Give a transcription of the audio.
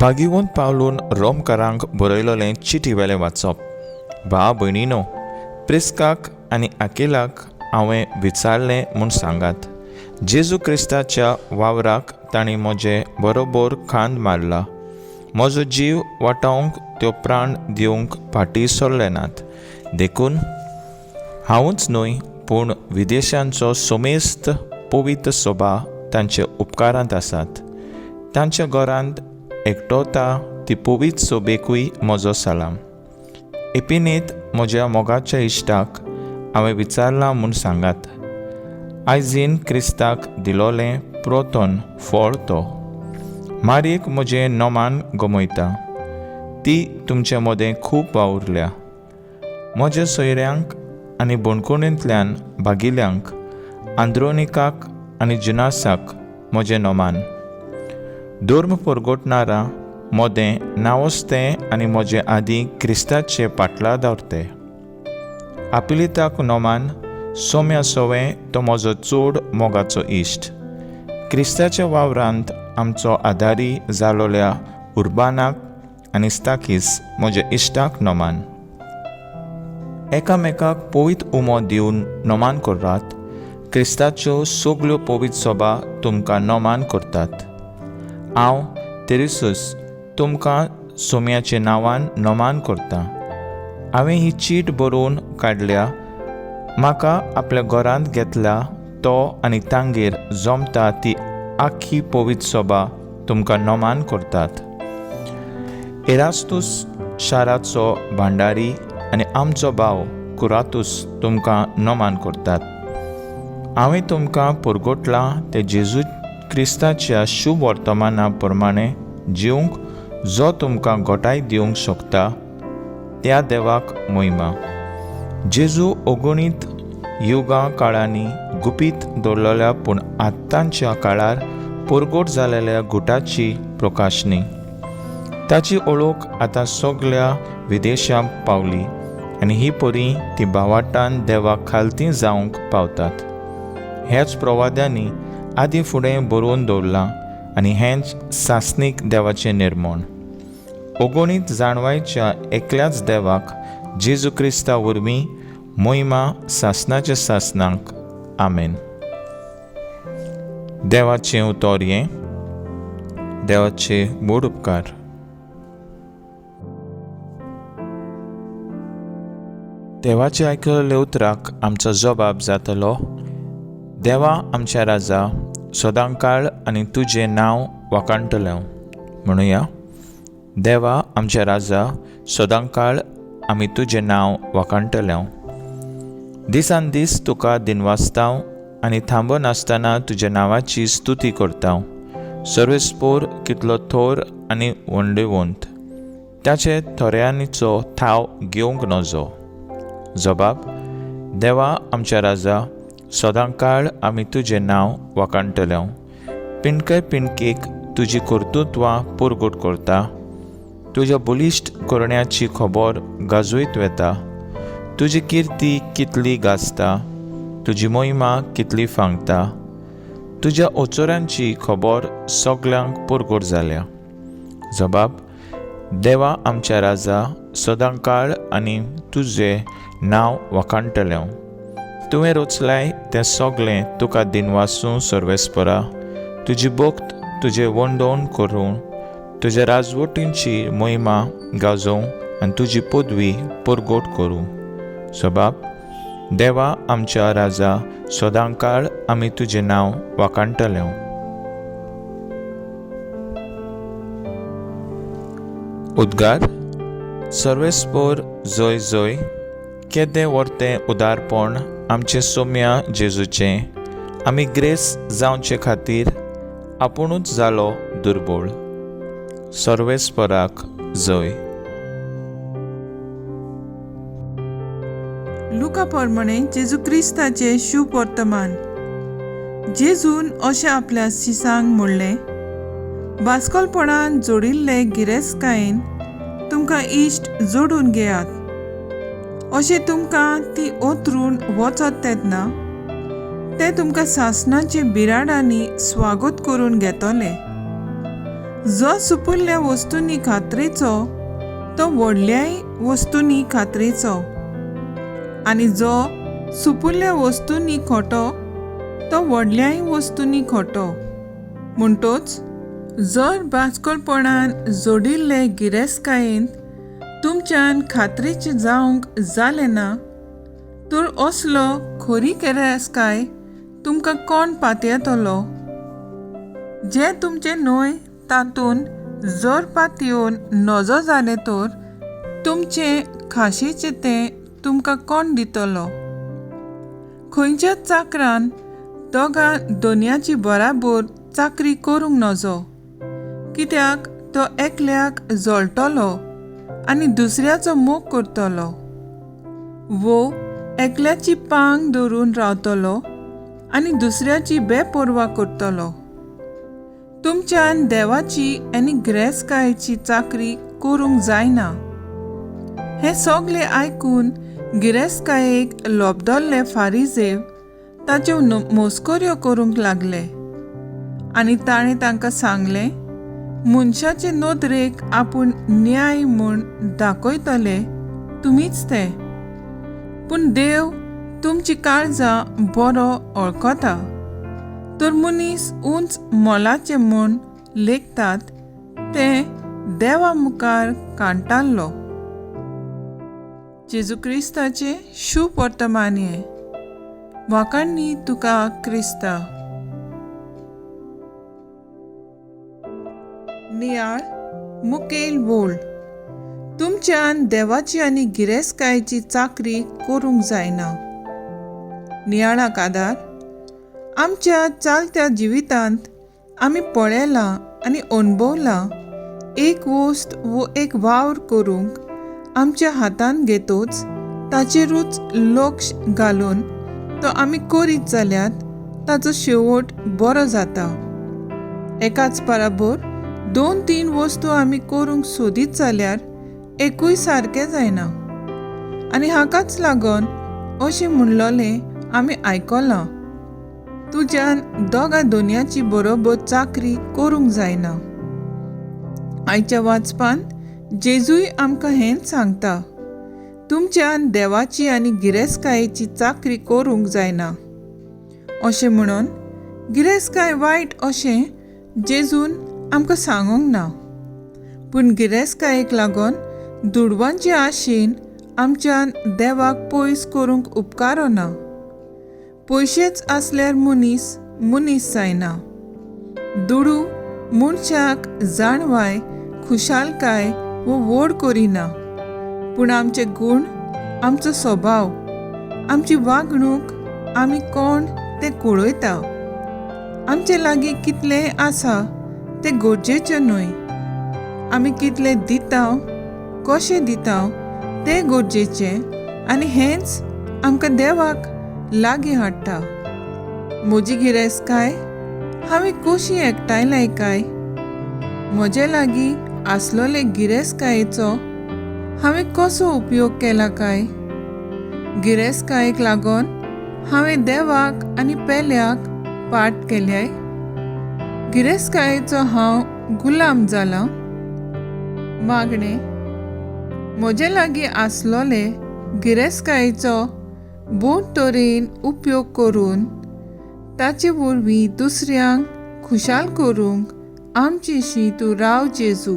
भागिवंत पावलून रोमकारांक बरयलोलें चिटीवेलें वाचप. भाव भयणीनो, प्रिस्काक आनी आकेलाक हांवें विचारलें म्हूण सांगात. जेजू क्रिस्ताच्या वावराक तांणी म्हजे बरोबर खांद मारला. म्हजो जीव वाटावंक त्यो प्राण दिवंक फाटीं सरले नात. देखून हांवूच न्हय, पूण विदेशांचो सोमेस्त पवित्र सोबा तांचे उपकारांत आसात. तांच्या घरांत एकटोता ती पवित्र सोबेकूय म्हजो सलाम. एपिनेत म्हज्या मोगाच्या इश्टाक हांवें विचारलां म्हूण सांगात. आयजीन क्रिस्ताक दिलोलें प्रोतोन फळ तो. मारयेक म्हजें नोमान गमयता. ती तुमचे मदें खूब वावुरल्या. म्हज्या सोयऱ्यांक आनी बोणकुणींतल्यान भागिल्यांक, आंद्रोनिकाक आनी जुनासाक म्हजें नोमान. धर्म परगटणारा मोदें नावस्तें आनी म्हजे आदीं क्रिस्ताचे पाटला दवरते. आपिलिताक नोमान. सोम्या सोवें तो म्हजो चड मोगाचो इश्ट. क्रिस्ताच्या वावरांत आमचो आदारी जालोल्या उर्बानाक आनी स्ताकीस म्हज्या इश्टाक नोमान. एकामेकाक पवित्र उमो दिवन नोमान करात. क्रिस्ताच्यो सगल्यो पवित्र सोबा तुमकां नोमान करतात. हांव तेरेसूस तुमकां सोम्याच्या नांवान नोमान करतां. हांवें ही चीट बरोवन काडल्या. म्हाका आपल्या घरांत घेतला तो आनी तांगेर जमता ती आख्खी पवित्र सोबा तुमकां नोमान करतात. एरास्तूस शाराचो भांडारी आनी आमचो भाव कुरातूस तुमकां नोमान करतात. हांवें तुमकां परगटलां ते जेजू क्रिस्ताच्या शुभ वर्तमाना प्रमाणें जिवंक, जो तुमकां घोटाय दिवंक शकता. त्या देवाक महिमा. जेजू अगणीत युगां काळांनी गुपीत दवरलेल्या पूण आतांच्या काळार परगट जालेल्या गुटाची प्रकाशनी. ताची ओळख आतां सगळ्या विदेशांक पावली आनी ही परी ती भावाटान देवाक खालती जावंक पावतात. हेच प्रवाद्यांनी आदीं फुडें बरोवन दवरलां आनी हेंच सासणीक देवाचें निर्मण. अगणीत जाणवायच्या एकल्याच देवाक जेजू क्रिस्ता वरवीं महिमा सासणाच्या सासणांक. आमेन. देवाचें उतोर्यें. देवाचे बोड उपकार. देवाच्या आयकलेल्या उतराक आमचो जबाब जातलो. देवा आमच्या राजा, सदांकाळ आनी तुजें नांव वाखाणटलें. म्हणुया. देवा आमच्या राजा, सदांकाळ आमी तुजें नांव वाखाणटलें. दिसान दीस तुका दिनवासतांव आनी थांबून आसतना तुज्या नांवाची स्तुती करतां. सर्वेस्पोर कितलो थोर आनी व्हडलेवंत. ताचे थोऱ्यांनीचो थाव घेवंक नजो. जबाब. देवा आमच्या राजा, सदांकाळ आमी तुजें नांव वाखाणटलें. पिणके पिणकेक तुजी कर्तुत्वां परगट करता. तुज्या बलिश्ट करण्याची खबर गाजयत वेता. तुजी किर्ती कितली गाजता. तुजी महिमा कितली फांगता. तुज्या ओचोऱ्यांची खबर सगल्यांक परगट जाल्या. जबाब. देवा आमच्या राजा, सदांकाळ आनी तुजें नांव वाखाणटलें. तुवें रचलाय तें सगळें तुका दिनवासूं सर्वेस्परा. तुजी भोक्त तुजें वंडोवन करूं. तुज्या राजवटींची महिमा गाजोवं आनी तुजी पदवी परगट करूं. जबाब. देवा आमच्या राजा, सदांकाळ आमी तुजें नांव वाखाणटलें. उद्गार. सर्वेस्पोर जय जय. केदें वर्तें उदारपण आमचें सोम्या जेजूचें. आमी ग्रेस जावचे खातीर आपुणूच जालो दुर्बळ. सर्वेस्पराक जय. लुका प्रमाणे जेजू क्रिस्ताचे शुभ वर्तमान. जेजून अशें आपल्या शिसांक म्हणलें, बास्कोलपणान जोडिल्ले गिरेस्तकायेन तुमकां इश्ट जोडून घेयात. अशें तुमकां ती ओतरून वचत तेन्ना ते तुमकां सासणाचे बिराडांनी स्वागत करून घेतले. जो सुपुल्ल्या वस्तूंनी खात्रेचो तो व्हडल्याय वस्तूंनी खात्रेचो, आनी जो सुपुल्ल्या वस्तूंनी खोटो तो व्हडल्याय वस्तूंनी खोटो. म्हणटोच जर बाचकळपणान जोडिल्ले गिरेस्तकायेंत तुमच्यान खात्रेचे जावंक जालें ना, तर असलो खरी गिरेस्तकाय तुमकां कोण पातयतलो? जे तुमचे न्हय तातून जर पातयेवन नजो जालें तर तुमचे खाशेचे तें तुमकां कोण दितलो? खंयच्या चाकरान दोगां दोनयाची बराबर चाकरी करूंक नजो, कित्याक तो एकल्याक जळटलो आनी दुसऱ्याचो मोग करतलो, वो एकल्याची पांग धरून रावतलो आनी दुसऱ्याची बेपर्वा करतलो. तुमच्यान देवाची आनी गिरेस्तकायेची चाकरी करूंक जायना. हे सगळे आयकून गिरेस्तकायेक लोबदल्ले फारिजेव ताच्यो मोस्कऱ्यो करूंक लागले, आनी ताणें तांकां सांगलें, मनशाचे नदरेक आपूण न्याय म्हूण दाखयतले तुमीच ते, पूण देव तुमची काळजां बरो वळखता. तर मनीस उंच मोलाचे म्हूण लेखतात ते देवा मुखार कांटाळ्ळो. जेजू क्रिस्ताचे शुभ वर्तमान हे. वाखाणणी तुका क्रिस्ता. नियाळ मुखेल बोल. तुमच्यान देवाची आनी गिरेस्तकायेची चाकरी करूंक जायना. नियाळाक आदार. आमच्या चालत्या जिवितांत आमी पळयलां आनी अणभवलां एक वस्त वो एक वावर करूंक आमच्या हातान घेतोच ताचेरूच लक्ष घालून तो आमी करीत जाल्यार ताचो शेवट बरो जाता. एकाच बराबर 2-3 वस्तू आमी करूंक सोदीत जाल्यार एकूय सारकें जायना. आनी हाकाच लागून अशें म्हणलोलें आमी आयकलां, तुज्यान दोगां दोनयाची बरोबर चाकरी करूंक जायना. आयच्या वाचपान जेजूय आमकां हेंच सांगता, तुमच्यान देवाची आनी गिरेस्तकायेची चाकरी करूंक जायना. अशें म्हणून गिरेस्तकाय वायट अशें जेजून आमकां सांगूंक ना, पूण गिरेस्तकायेक लागून दुडवांचे आशेन आमच्यान देवाक पयस करूंक उपकारो ना. पयशेच आसल्यार मनीस जायना. दुडू मनशाक जाणवाय, खुशालकाय वो व्हड करिना, पूण आमचे गूण, आमचो स्वभाव, आमची वागणूक, आमी कोण तें कळयता. आमचे लागीं कितलें आसा तें गरजेचें न्हय. आमी कितलें दितां, कशें दितां तें गरजेचें, आनी हेंच आमकां देवाक लागीं हाडटा. म्हजी गिरेस्तकाय हांवें कशी एकठांयलाय काय? म्हजे लागीं आसलोले गिरेस्तकायेचो हांवें कसो उपयोग केला काय? गिरेस्तकायेक लागून हांवें देवाक आनी पेल्याक पाट केल्याय? गिरेस्तकायेचो हांव गुलाम जालां? मागणें. म्हजे लागीं आसलोले गिरेस्तकायेचो बोट तरेन उपयोग करून ताचे वरवीं दुसऱ्यांक खुशाल करूंक आमचेशी तूं राव जेजू.